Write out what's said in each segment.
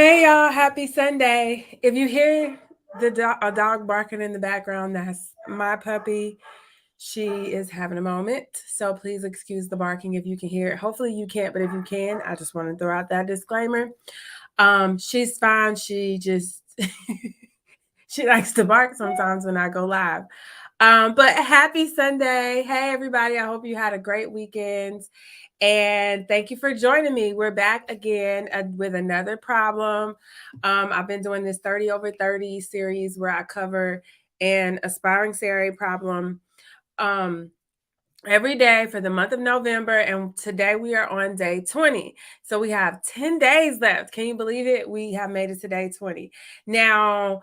Hey y'all, happy Sunday. If you hear a dog barking in the background, that's my puppy. She is having a moment. So please excuse the barking if you can hear it. Hopefully you can't, but if you can, I just want to throw out that disclaimer. She's fine. She just she likes to bark sometimes when I go live. But happy Sunday. Hey everybody. I hope you had a great weekend. And thank you for joining me. We're back again with another problem. I've been doing this 30 over 30 series where I cover an aspiring CRA problem every day for the month of November. And today we are on day 20. So we have 10 days left. Can you believe it? We have made it to day 20. Now,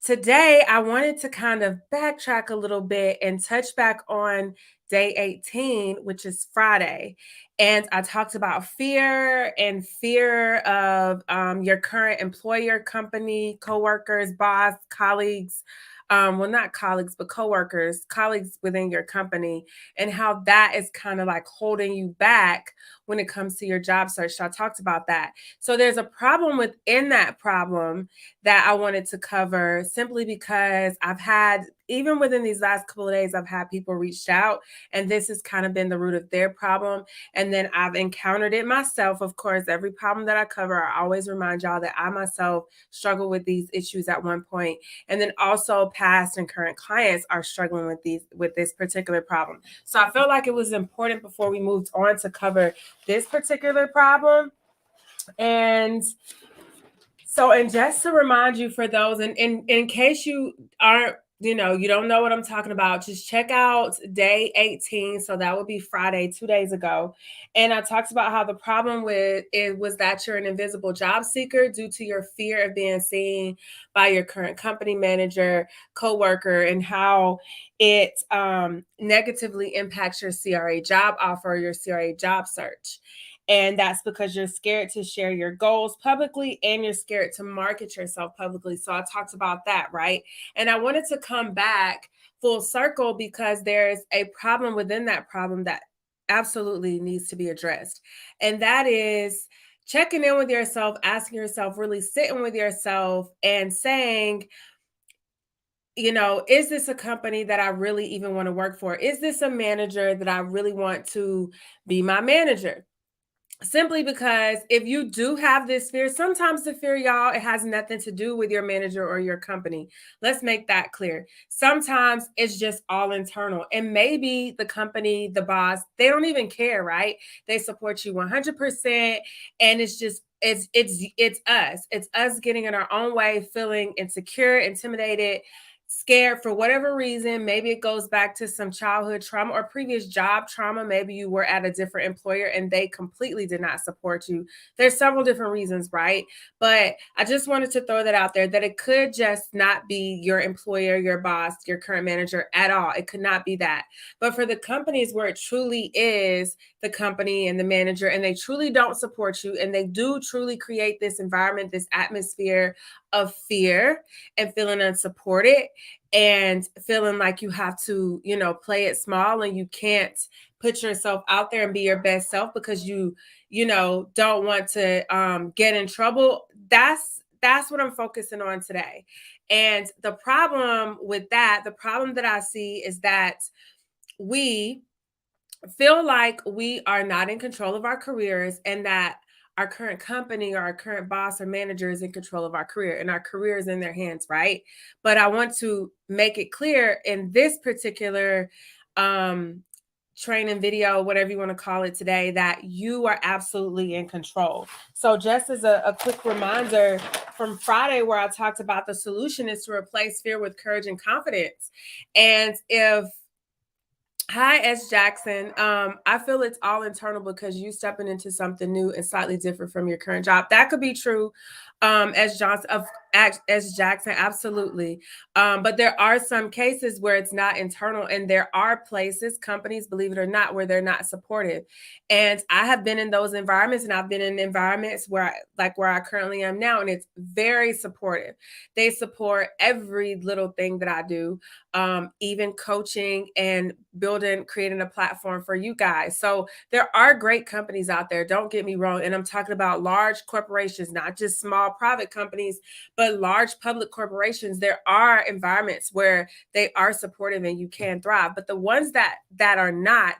today I wanted to kind of backtrack a little bit and touch back on day 18, which is Friday. And I talked about fear and fear of your current employer, company, coworkers, boss, colleagues. Well, not colleagues, but coworkers, colleagues within your company, and how that is kind of like holding you back when it comes to your job search. So I talked about that. So there's a problem within that problem that I wanted to cover simply because I've had, even within these last couple of days, I've had people reach out and this has kind of been the root of their problem. And then I've encountered it myself. Of course, every problem that I cover, I always remind y'all that I myself struggle with these issues at one point. And then also past and current clients are struggling with this particular problem. So I felt like it was important before we moved on to cover this particular problem. And so, and just to remind you for those, and in case you aren't, you don't know what I'm talking about, just check out day 18. So that would be Friday, 2 days ago. And I talked about how the problem with it was that you're an invisible job seeker due to your fear of being seen by your current company manager, coworker, and how it negatively impacts your CRA job offer, your CRA job search. And that's because you're scared to share your goals publicly and you're scared to market yourself publicly. So I talked about that, right? And I wanted to come back full circle because there's a problem within that problem that absolutely needs to be addressed. And that is checking in with yourself, asking yourself, really sitting with yourself and saying, is this a company that I really even want to work for? Is this a manager that I really want to be my manager? Simply because if you do have this fear, sometimes the fear, y'all, it has nothing to do with your manager or your company. Let's make that clear. Sometimes it's just all internal. And maybe the company, the boss, they don't even care, right? They support you 100%. And it's just, it's us. It's us getting in our own way, feeling insecure, intimidated, scared for whatever reason. Maybe it goes back to some childhood trauma or previous job trauma. Maybe you were at a different employer and they completely did not support you. There's several different reasons, right? But I just wanted to throw that out there, that it could just not be your employer, your boss, your current manager at all. It could not be that. But for the companies where it truly is the company and the manager, and they truly don't support you, and they do truly create this environment, this atmosphere of fear and feeling unsupported and feeling like you have to, play it small and you can't put yourself out there and be your best self because you don't want to get in trouble. That's what I'm focusing on today. And the problem with that, the problem that I see is that we feel like we are not in control of our careers and that our current company or our current boss or manager is in control of our career and our career is in their hands, right? But I want to make it clear in this particular training video, whatever you want to call it today, that you are absolutely in control. So just as a quick reminder from Friday where I talked about the solution is to replace fear with courage and confidence. And Hi, S. Jackson. I feel it's all internal because you stepping into something new and slightly different from your current job. That could be true. S. Jackson, absolutely. But there are some cases where it's not internal, and there are places, companies, believe it or not, where they're not supportive. And I have been in those environments, and I've been in environments where I currently am now, and it's very supportive. They support every little thing that I do, even coaching and building creating a platform for you guys. So there are great companies out there, don't get me wrong. And I'm talking about large corporations, not just small private companies, but large public corporations. There are environments where they are supportive and you can thrive. But the ones that are not,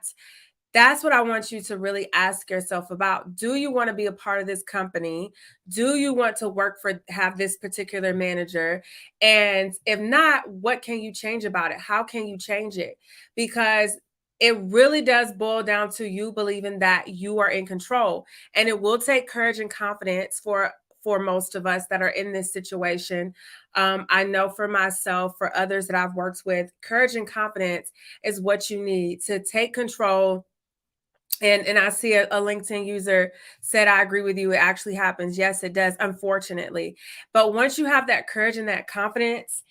that's what I want you to really ask yourself about. Do you want to be a part of this company? Do you want to have this particular manager? And if not, what can you change about it? How can you change it? Because it really does boil down to you believing that you are in control. And it will take courage and confidence for most of us that are in this situation. I know for myself, for others that I've worked with, courage and confidence is what you need to take control. And I see a LinkedIn user said, I agree with you. It actually happens. Yes, it does, unfortunately. But once you have that courage and that confidence,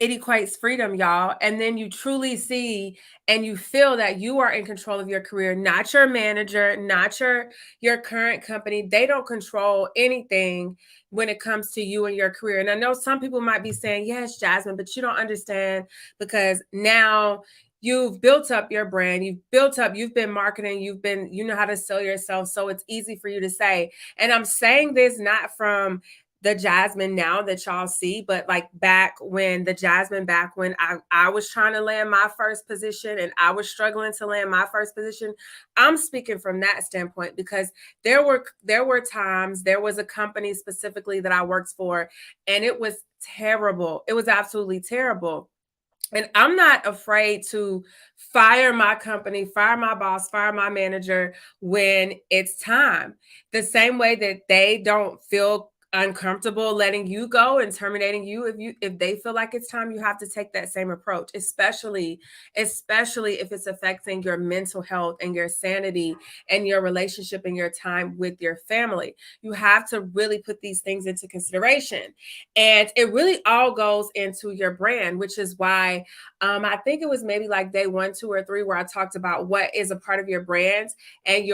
it equates freedom, y'all. And then you truly see and you feel that you are in control of your career, not your manager, not your current company. They don't control anything when it comes to you and your career. And I know some people might be saying, yes, Jasmyn, but you don't understand because now you've built up your brand, you've been marketing, you know how to sell yourself. So it's easy for you to say. And I'm saying this not from the Jasmyn now that y'all see, but like back when I was trying to land my first position and I was struggling to land my first position, I'm speaking from that standpoint because there were times, there was a company specifically that I worked for, and it was terrible. It was absolutely terrible. And I'm not afraid to fire my company, fire my boss, fire my manager when it's time. The same way that they don't feel uncomfortable letting you go and terminating you, if they feel like it's time, you have to take that same approach, especially if it's affecting your mental health and your sanity and your relationship and your time with your family. You have to really put these things into consideration. And it really all goes into your brand, which is why I think it was maybe like day 1, 2, or 3 where I talked about what is a part of your brand and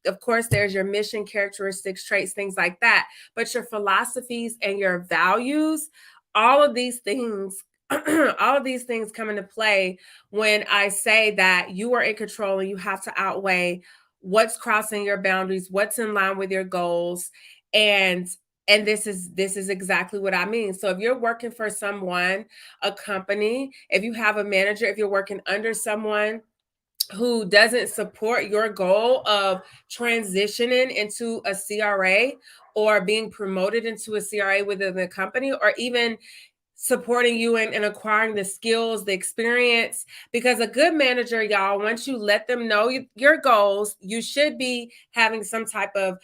of course, there's your mission, characteristics, traits, things like that. But your philosophies and your values, all of these things, all of these things come into play when I say that you are in control and you have to outweigh what's crossing your boundaries, what's in line with your goals. And this is exactly what I mean. So if you're working for someone, a company, if you have a manager, if you're working under someone who doesn't support your goal of transitioning into a CRA or being promoted into a CRA within the company, or even supporting you in acquiring the skills, the experience, because a good manager, y'all, once you let them know your goals, you should be having some type of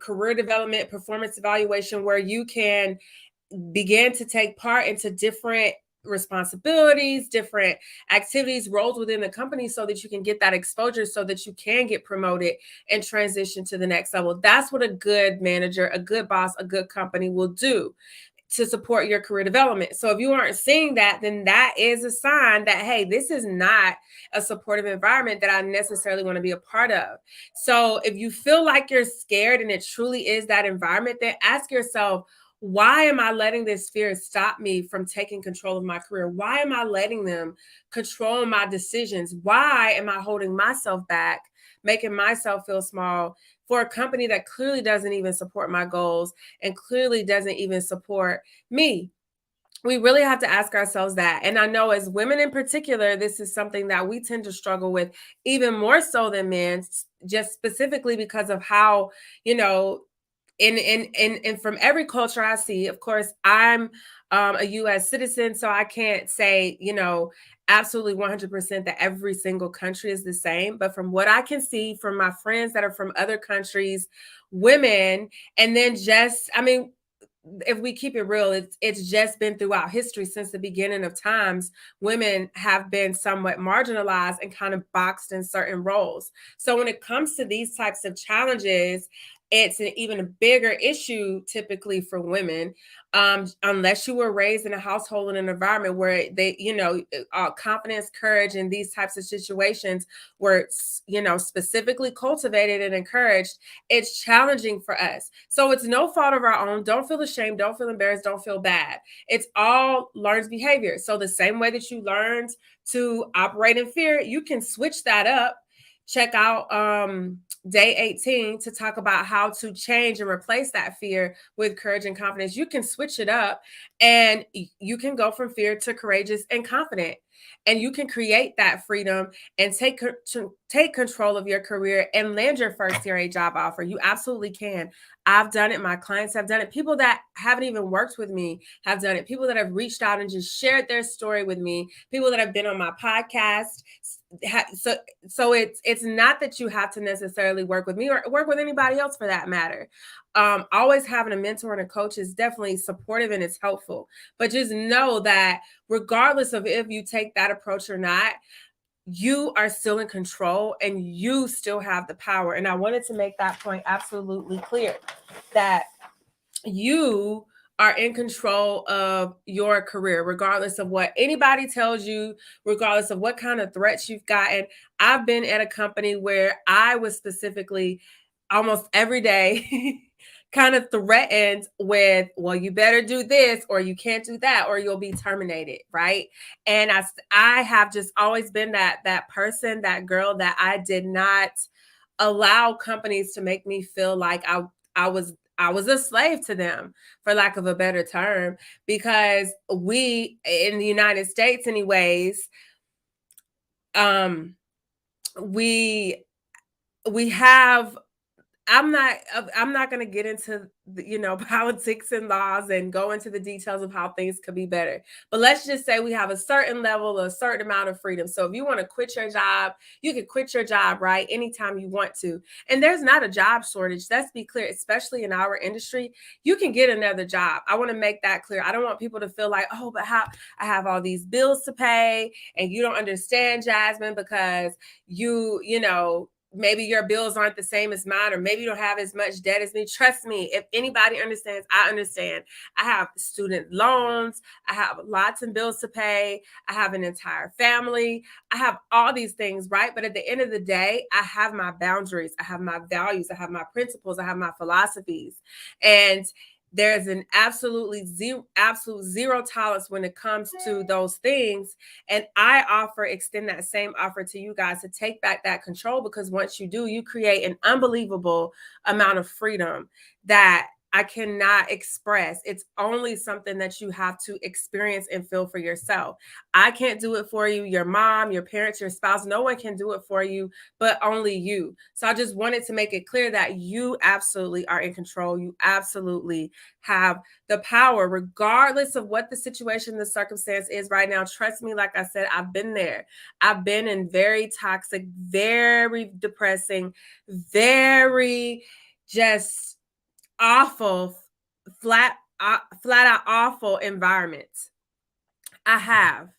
career development, performance evaluation where you can begin to take part into different responsibilities, different activities, roles within the company so that you can get that exposure so that you can get promoted and transition to the next level. That's what a good manager, a good boss, a good company will do to support your career development. So if you aren't seeing that, then that is a sign that, hey, this is not a supportive environment that I necessarily want to be a part of. So if you feel like you're scared and it truly is that environment, then ask yourself, why am I letting this fear stop me from taking control of my career? Why am I letting them control my decisions? Why am I holding myself back, making myself feel small for a company that clearly doesn't even support my goals and clearly doesn't even support me? We really have to ask ourselves that. And I know as women in particular, this is something that we tend to struggle with even more so than men, just specifically because of how, and from every culture I see, of course, I'm a U.S. citizen, so I can't say, absolutely 100% that every single country is the same. But from what I can see from my friends that are from other countries, women, and then if we keep it real, it's just been throughout history since the beginning of times, women have been somewhat marginalized and kind of boxed in certain roles. So when it comes to these types of challenges, it's an even bigger issue typically for women, unless you were raised in a household in an environment where they, confidence, courage, and these types of situations were, specifically cultivated and encouraged. It's challenging for us. So it's no fault of our own. Don't feel ashamed. Don't feel embarrassed. Don't feel bad. It's all learned behavior. So the same way that you learned to operate in fear, you can switch that up. Check out day 18 to talk about how to change and replace that fear with courage and confidence. You can switch it up and you can go from fear to courageous and confident. And you can create that freedom and take control of your career and land your first CRA job offer. You absolutely can. I've done it. My clients have done it. People that haven't even worked with me have done it. People that have reached out and just shared their story with me. People that have been on my podcast. So it's not that you have to necessarily work with me or work with anybody else for that matter. Always having a mentor and a coach is definitely supportive and it's helpful. But just know that regardless of if you take that approach or not, you are still in control and you still have the power. And I wanted to make that point absolutely clear that you are in control of your career, regardless of what anybody tells you, regardless of what kind of threats you've gotten. I've been at a company where I was specifically almost every day kind of threatened with, well, you better do this or you can't do that or you'll be terminated, right? And I have just always been that person, that girl that I did not allow companies to make me feel like I was a slave to them, for lack of a better term, because we in the United States anyways, we have I'm not going to get into politics and laws and go into the details of how things could be better. But let's just say we have a certain level, a certain amount of freedom. So if you want to quit your job, you can quit your job, right? Anytime you want to. And there's not a job shortage. Let's be clear, especially in our industry, you can get another job. I want to make that clear. I don't want people to feel like, oh, but how I have all these bills to pay and you don't understand, Jasmyn, because maybe your bills aren't the same as mine, or maybe you don't have as much debt as me. Trust me, if anybody understands, I understand. I have student loans. I have lots of bills to pay. I have an entire family. I have all these things, right? But at the end of the day, I have my boundaries. I have my values. I have my principles. I have my philosophies. And there's an absolute zero tolerance when it comes to those things. And I extend that same offer to you guys to take back that control, because once you do, you create an unbelievable amount of freedom that I cannot express. It's only something that you have to experience and feel for yourself. I can't do it for you. Your mom, your parents, your spouse, no one can do it for you, but only you. So I just wanted to make it clear that you absolutely are in control. You absolutely have the power, regardless of what the situation, the circumstance is right now. Trust me, like I said, I've been there. I've been in very toxic, very depressing, very just awful, flat out awful environments. I have.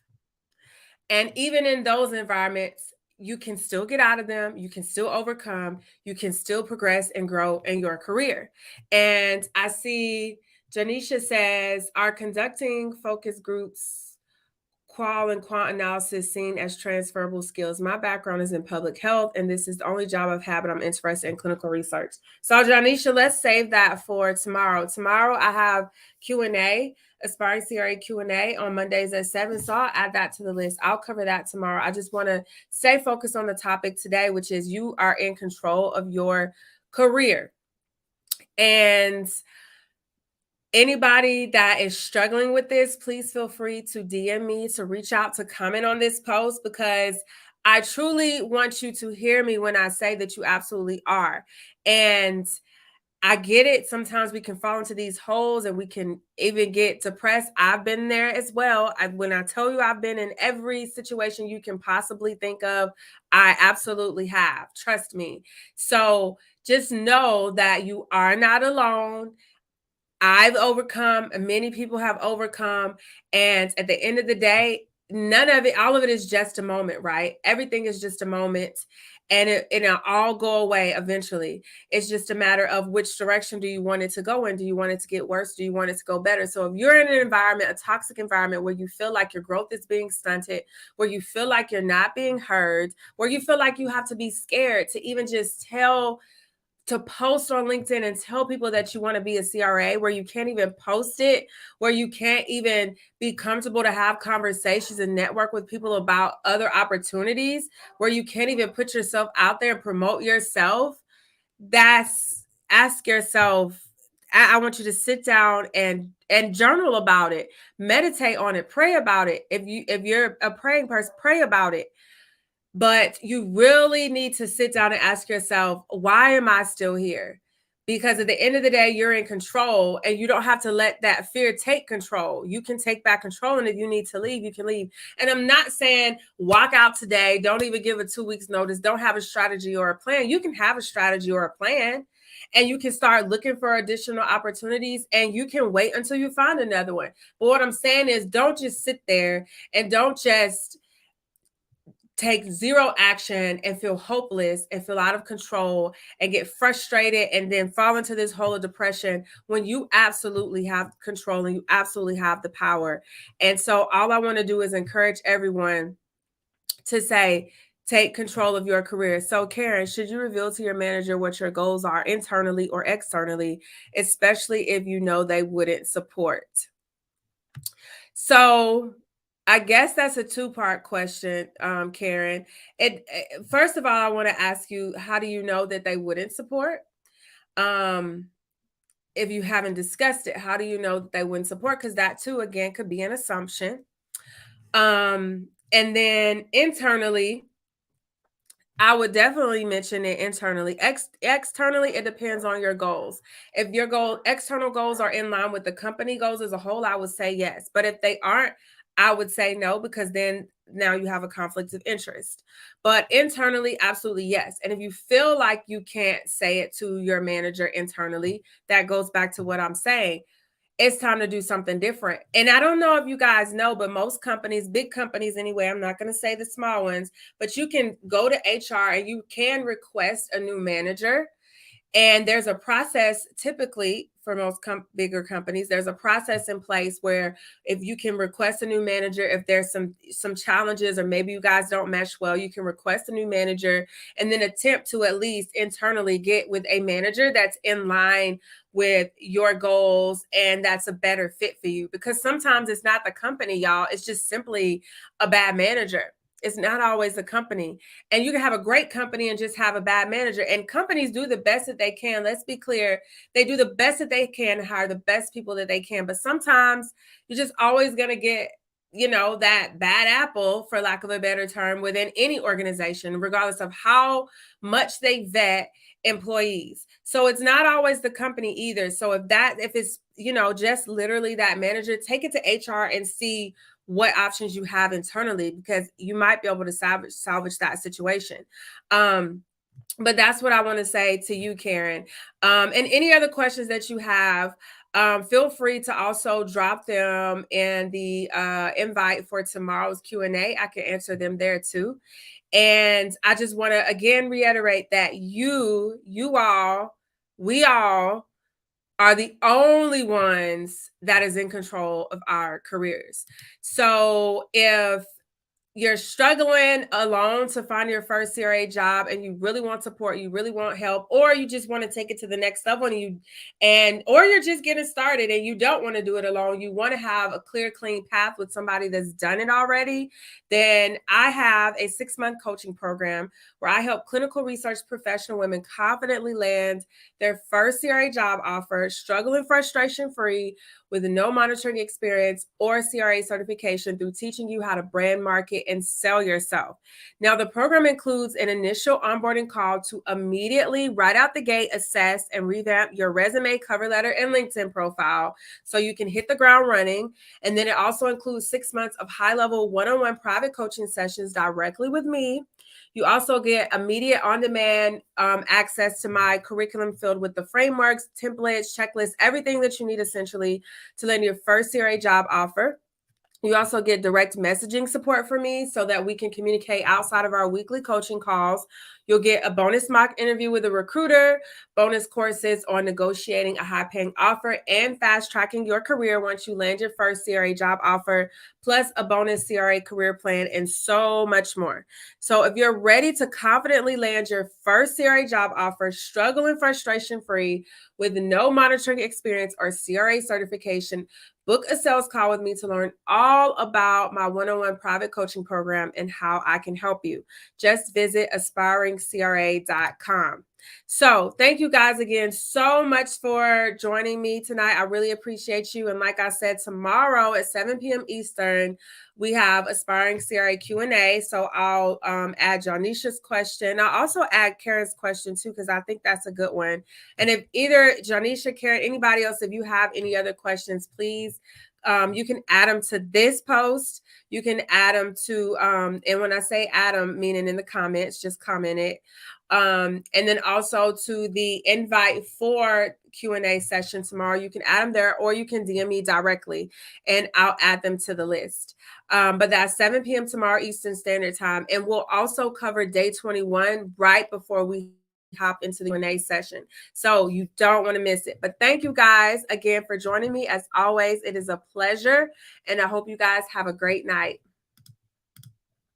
And even in those environments, you can still get out of them. You can still overcome. You can still progress and grow in your career. And I see Janisha says, are conducting focus groups, qual and quant analysis seen as transferable skills? My background is in public health, and this is the only job I've had, but I'm interested in clinical research. So, Janisha, let's save that for tomorrow. Tomorrow, I have Q&A, Aspiring CRA Q&A on Mondays at 7. So I'll add that to the list. I'll cover that tomorrow. I just want to stay focused on the topic today, which is you are in control of your career. And anybody that is struggling with this, please feel free to DM me, to reach out, to comment on this post, because I truly want you to hear me when I say that you absolutely are. And I get it. Sometimes we can fall into these holes and we can even get depressed. I've been there as well. When I tell you I've been in every situation you can possibly think of, I absolutely have. Trust me. So just know that you are not alone. I've overcome, many people have overcome. And at the end of the day, none of it, all of it is just a moment, right? Everything is just a moment. and it'll all go away eventually. It's just a matter of which direction do you want it to go in. Do you want it to get worse? Do you want it to go better? So if you're in an environment, a toxic environment, where you feel like your growth is being stunted, where you feel like you're not being heard, where you feel like you have to be scared to even just to post on LinkedIn and tell people that you want to be a CRA, where you can't even post it, where you can't even be comfortable to have conversations and network with people about other opportunities, where you can't even put yourself out there and promote yourself, ask yourself. I want you to sit down and journal about it, meditate on it, pray about it. If you're a praying person, pray about it. But you really need to sit down and ask yourself, why am I still here? Because at the end of the day, you're in control, and you don't have to let that fear take control. You can take back control. And if you need to leave, you can leave. And I'm not saying walk out today. Don't even give a 2 weeks notice. Don't have a strategy or a plan. You can have a strategy or a plan, and you can start looking for additional opportunities, and you can wait until you find another one. But what I'm saying is, don't just sit there and don't just take zero action and feel hopeless and feel out of control and get frustrated and then fall into this hole of depression, when you absolutely have control and you absolutely have the power. And so all I want to do is encourage everyone to say, take control of your career. So Karen, should you reveal to your manager what your goals are internally or externally, especially if you know they wouldn't support? So I guess that's a two-part question, Karen. First of all, I want to ask you, how do you know that they wouldn't support? Um, if you haven't discussed it, how do you know that they wouldn't support? Because that too, again, could be an assumption. And then internally, I would definitely mention it internally. Externally, it depends on your goals. If your external goals are in line with the company goals as a whole, I would say yes. But if they aren't, I would say no, because then now you have a conflict of interest. But internally, absolutely yes. And if you feel like you can't say it to your manager internally, that goes back to what I'm saying. It's time to do something different. And I don't know if you guys know, but most companies, big companies anyway, I'm not going to say the small ones, but you can go to HR and you can request a new manager. And there's a process, typically for most bigger companies, there's a process in place where if you can request a new manager, if there's some challenges, or maybe you guys don't mesh well, you can request a new manager and then attempt to at least internally get with a manager that's in line with your goals and that's a better fit for you. Because sometimes it's not the company, y'all. It's just simply a bad manager. It's not always the company. And you can have a great company and just have a bad manager. And companies do the best that they can. Let's be clear. They do the best that they can to hire the best people that they can. But sometimes you're just always going to get, that bad apple, for lack of a better term, within any organization, regardless of how much they vet employees. So it's not always the company either. So if it's, just literally that manager, take it to HR and see what options you have internally, because you might be able to salvage that situation. But that's what I want to say to you, Karen. And any other questions that you have, feel free to also drop them in the invite for tomorrow's Q&A. I can answer them there too. And I just want to again reiterate that we all are the only ones that is in control of our careers. So if you're struggling alone to find your first CRA job and you really want support, you really want help, or you just want to take it to the next level or you're just getting started and you don't want to do it alone, you want to have a clear, clean path with somebody that's done it already, then I have a 6-month coaching program where I help clinical research professional women confidently land their first CRA job offer, struggling frustration-free, with no monitoring experience or CRA certification, through teaching you how to brand, market, and sell yourself. Now, the program includes an initial onboarding call to immediately, right out the gate, assess and revamp your resume, cover letter, and LinkedIn profile so you can hit the ground running. And then it also includes 6 months of high-level one-on-one private coaching sessions directly with me. You also get immediate on-demand access to my curriculum filled with the frameworks, templates, checklists, everything that you need essentially to land your first CRA job offer. You also get direct messaging support from me so that we can communicate outside of our weekly coaching calls. You'll get a bonus mock interview with a recruiter, bonus courses on negotiating a high paying offer, and fast tracking your career once you land your first CRA job offer, plus a bonus CRA career plan, and so much more. So if you're ready to confidently land your first CRA job offer, struggle and frustration free, with no monitoring experience or CRA certification, book a sales call with me to learn all about my one-on-one private coaching program and how I can help you. Just visit aspiringcra.com. So thank you guys again so much for joining me tonight. I really appreciate you. And like I said, tomorrow at 7 p.m. Eastern, we have Aspiring CRA Q&A. So I'll add Janisha's question. I'll also add Karen's question too, because I think that's a good one. And if either Janisha, Karen, anybody else, if you have any other questions, please, you can add them to this post. You can add them to, and when I say add them, meaning in the comments, just comment it. And then also to the invite for Q&A session tomorrow, you can add them there, or you can DM me directly and I'll add them to the list. But that's 7 p.m. tomorrow Eastern Standard Time. And we'll also cover day 21 right before we hop into the Q&A session. So you don't want to miss it. But thank you guys again for joining me. As always, it is a pleasure. And I hope you guys have a great night.